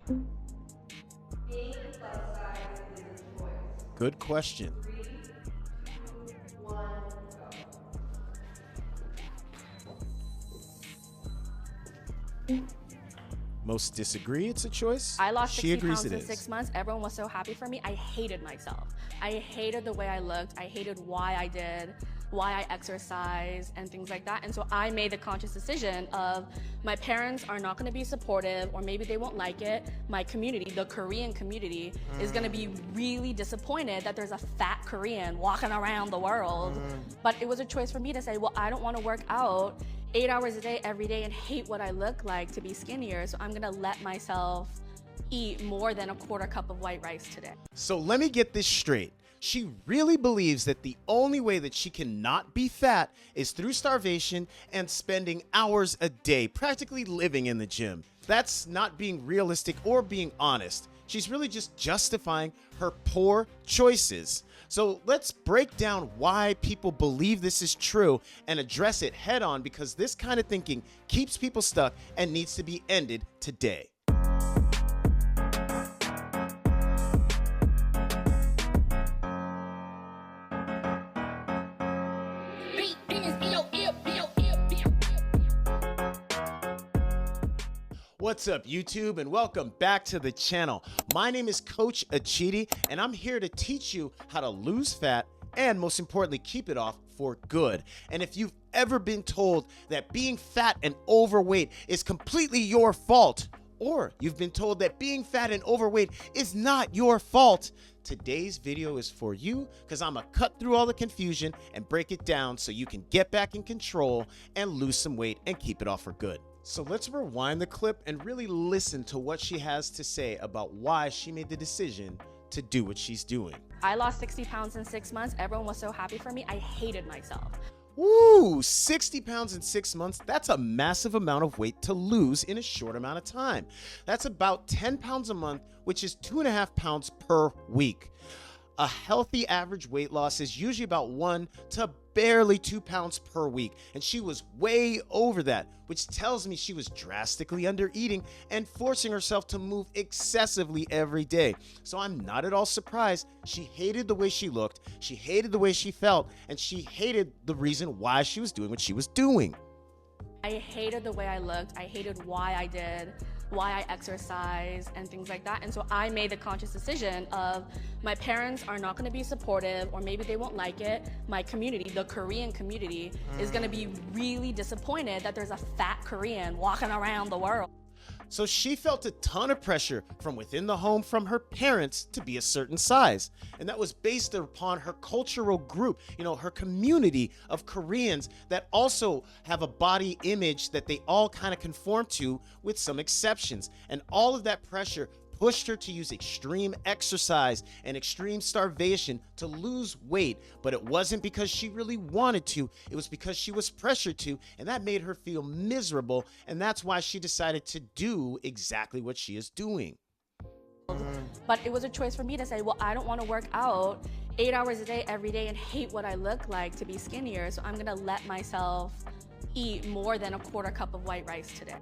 Being plus size is a choice. Good question. 3, 2, 1, go. Most disagree it's a choice. I lost She 60 agrees pounds it in is. 6 months. Everyone was so happy for me. I hated myself. I hated the way I looked. I hated why I did, why I exercised, and things like that. And so I made the conscious decision of my parents are not going to be supportive, or maybe they won't like it. My community, the Korean community, is going to be really disappointed that there's a fat Korean walking around the world. But it was a choice for me to say, well, I don't want to work out 8 hours a day every day and hate what I look like to be skinnier, so I'm gonna let myself eat more than a quarter cup of white rice today. So let me get this straight. She really believes that the only way that she can not be fat is through starvation and spending hours a day practically living in the gym. That's not being realistic or being honest. She's really just justifying her poor choices. So let's break down why people believe this is true and address it head on, because this kind of thinking keeps people stuck and needs to be ended today. What's up, YouTube, and welcome back to the channel. My name is Coach Achidi, and I'm here to teach you how to lose fat and, most importantly, keep it off for good. And if you've ever been told that being fat and overweight is completely your fault, or you've been told that being fat and overweight is not your fault, today's video is for you, because I'm gonna cut through all the confusion and break it down so you can get back in control and lose some weight and keep it off for good. So let's rewind the clip and really listen to what she has to say about why she made the decision to do what she's doing. I lost 60 pounds in 6 months. Everyone was so happy for me. I hated myself. Woo! 60 pounds in 6 months, that's a massive amount of weight to lose in a short amount of time. That's about 10 pounds a month, which is 2.5 pounds per week. A healthy average weight loss is usually about 1 to barely 2 pounds per week, and she was way over that, which tells me she was drastically under eating and forcing herself to move excessively every day. So I'm not at all surprised she hated the way she looked, she hated the way she felt, and she hated the reason why she was doing what she was doing. I hated the way I looked. I hated why I did, why I exercised, and things like that. And so I made the conscious decision of my parents are not going to be supportive, or maybe they won't like it. My community, the Korean community, is going to be really disappointed that there's a fat Korean walking around the world. So she felt a ton of pressure from within the home from her parents to be a certain size. And that was based upon her cultural group, her community of Koreans that also have a body image that they all kind of conform to, with some exceptions. And all of that pressure pushed her to use extreme exercise and extreme starvation to lose weight. But it wasn't because she really wanted to, it was because she was pressured to, and that made her feel miserable, and that's why she decided to do exactly what she is doing. But it was a choice for me to say, well, I don't want to work out 8 hours a day every day and hate what I look like to be skinnier, so I'm gonna let myself eat more than a quarter cup of white rice today.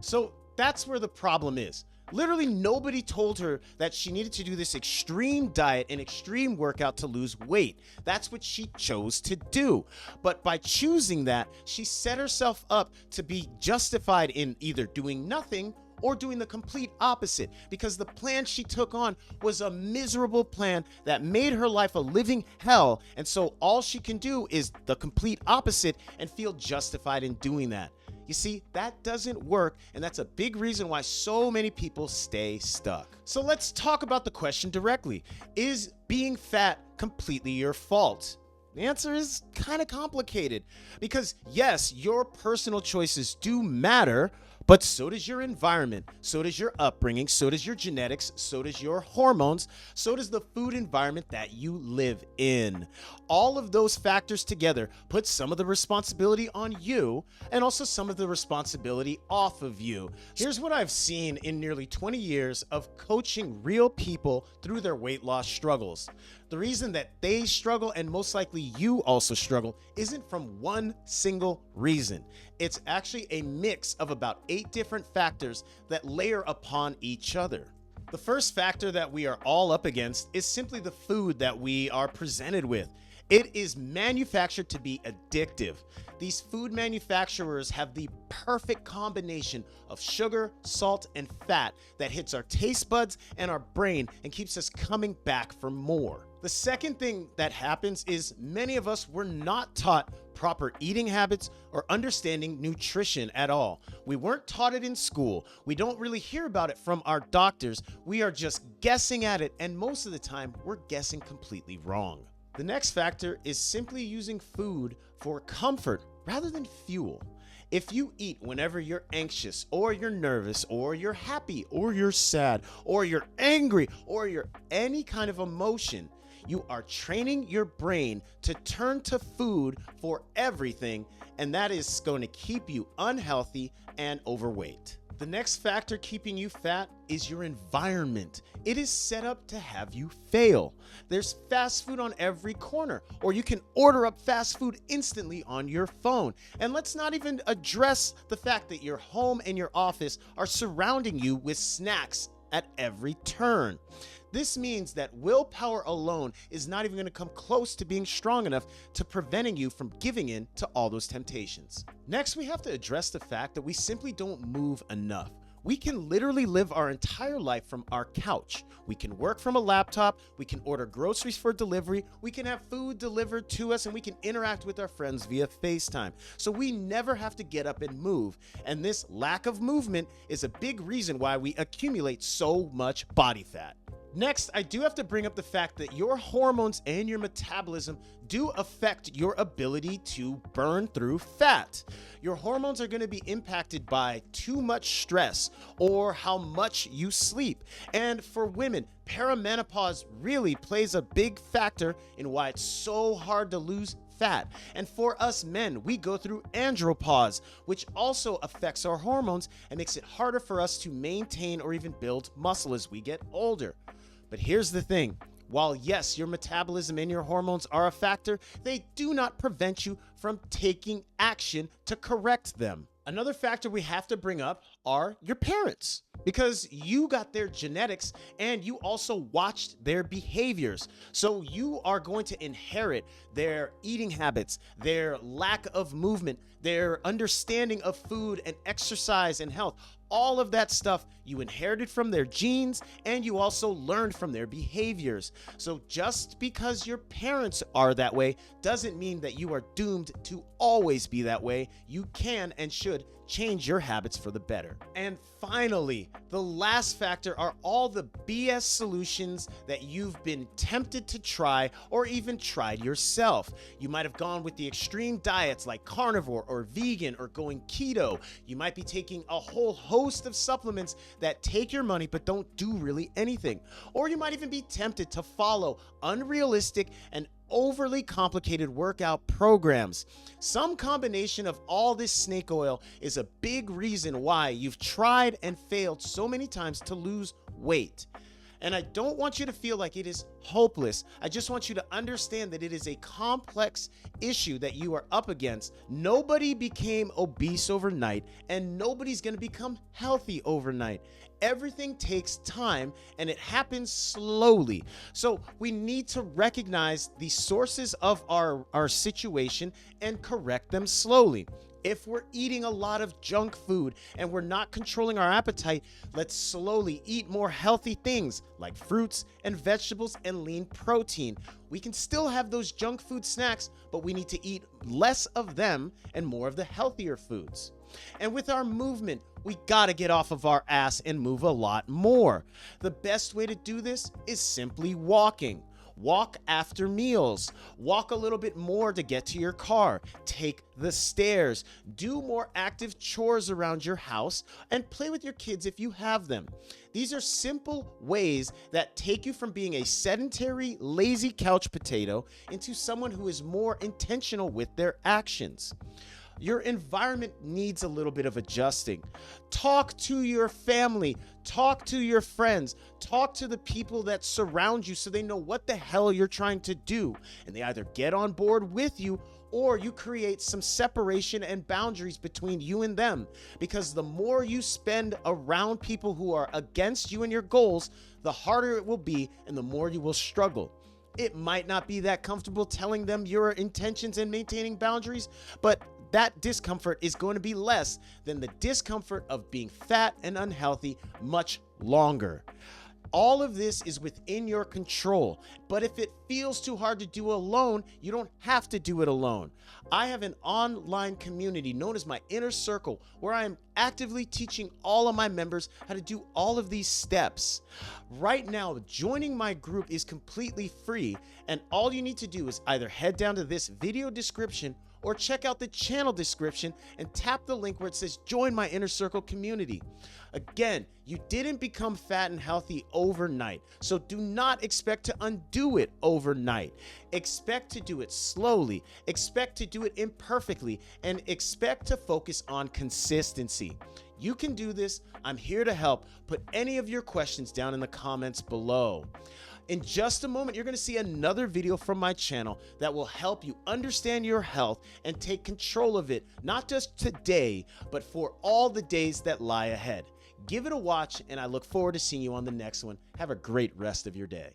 So that's where the problem is. Literally nobody told her that she needed to do this extreme diet and extreme workout to lose weight. That's what she chose to do. But by choosing that, she set herself up to be justified in either doing nothing or doing the complete opposite, because the plan she took on was a miserable plan that made her life a living hell. And so all she can do is the complete opposite and feel justified in doing that. You see, that doesn't work, and that's a big reason why so many people stay stuck. So let's talk about the question directly. Is being fat completely your fault? The answer is kind of complicated, because yes, your personal choices do matter, but so does your environment, so does your upbringing, so does your genetics, so does your hormones, so does the food environment that you live in. All of those factors together put some of the responsibility on you and also some of the responsibility off of you. Here's what I've seen in nearly 20 years of coaching real people through their weight loss struggles. The reason that they struggle, and most likely you also struggle, isn't from one single reason. It's actually a mix of about 8 different factors that layer upon each other. The first factor that we are all up against is simply the food that we are presented with. It is manufactured to be addictive. These food manufacturers have the perfect combination of sugar, salt, and fat that hits our taste buds and our brain and keeps us coming back for more. The second thing that happens is many of us were not taught proper eating habits or understanding nutrition at all. We weren't taught it in school. We don't really hear about it from our doctors. We are just guessing at it, and most of the time, we're guessing completely wrong. The next factor is simply using food for comfort rather than fuel. If you eat whenever you're anxious or you're nervous or you're happy or you're sad or you're angry or you're any kind of emotion, you are training your brain to turn to food for everything, and that is going to keep you unhealthy and overweight. The next factor keeping you fat is your environment. It is set up to have you fail. There's fast food on every corner, or you can order up fast food instantly on your phone. And let's not even address the fact that your home and your office are surrounding you with snacks at every turn. This means that willpower alone is not even going to come close to being strong enough to preventing you from giving in to all those temptations. Next, we have to address the fact that we simply don't move enough. We can literally live our entire life from our couch. We can work from a laptop, we can order groceries for delivery, we can have food delivered to us, and we can interact with our friends via FaceTime. So we never have to get up and move. And this lack of movement is a big reason why we accumulate so much body fat. Next, I do have to bring up the fact that your hormones and your metabolism do affect your ability to burn through fat. Your hormones are going to be impacted by too much stress or how much you sleep. And for women, perimenopause really plays a big factor in why it's so hard to lose fat. And for us men, we go through andropause, which also affects our hormones and makes it harder for us to maintain or even build muscle as we get older. But here's the thing. While yes, your metabolism and your hormones are a factor, they do not prevent you from taking action to correct them. Another factor we have to bring up are your parents, because you got their genetics and you also watched their behaviors. So you are going to inherit their eating habits, their lack of movement, their understanding of food and exercise and health. All of that stuff you inherited from their genes, and you also learned from their behaviors. So just because your parents are that way doesn't mean that you are doomed to always be that way. You can and should change your habits for the better. And finally, the last factor are all the BS solutions that you've been tempted to try or even tried yourself. You might have gone with the extreme diets like carnivore or vegan or going keto. You might be taking a whole host of supplements that take your money but don't do really anything. Or you might even be tempted to follow unrealistic and overly complicated workout programs. Some combination of all this snake oil is a big reason why you've tried and failed so many times to lose weight. And I don't want you to feel like it is hopeless. I just want you to understand that it is a complex issue that you are up against. Nobody became obese overnight, and nobody's going to become healthy overnight. Everything takes time, and it happens slowly. So we need to recognize the sources of our situation and correct them slowly. If we're eating a lot of junk food and we're not controlling our appetite, let's slowly eat more healthy things like fruits and vegetables and lean protein. We can still have those junk food snacks, but we need to eat less of them and more of the healthier foods. And with our movement, we gotta get off of our ass and move a lot more. The best way to do this is simply walking. Walk after meals. Walk a little bit more to get to your car. Take the stairs. Do more active chores around your house and play with your kids if you have them. These are simple ways that take you from being a sedentary, lazy couch potato into someone who is more intentional with their actions. Your environment needs a little bit of adjusting. Talk to your family, talk to your friends, talk to the people that surround you so they know what the hell you're trying to do, and they either get on board with you or you create some separation and boundaries between you and them. Because the more you spend around people who are against you and your goals, the harder it will be and the more you will struggle. It might not be that comfortable telling them your intentions and maintaining boundaries, but that discomfort is going to be less than the discomfort of being fat and unhealthy much longer. All of this is within your control, but if it feels too hard to do alone, you don't have to do it alone. I have an online community known as my Inner Circle, where I am actively teaching all of my members how to do all of these steps. Right now, joining my group is completely free, and all you need to do is either head down to this video description or check out the channel description and tap the link where it says join my Inner Circle community. Again, you didn't become fat and healthy overnight, so do not expect to undo it overnight. Expect to do it slowly, expect to do it imperfectly, and expect to focus on consistency. You can do this. I'm here to help. Put any of your questions down in the comments below. In just a moment, you're going to see another video from my channel that will help you understand your health and take control of it, not just today, but for all the days that lie ahead. Give it a watch, and I look forward to seeing you on the next one. Have a great rest of your day.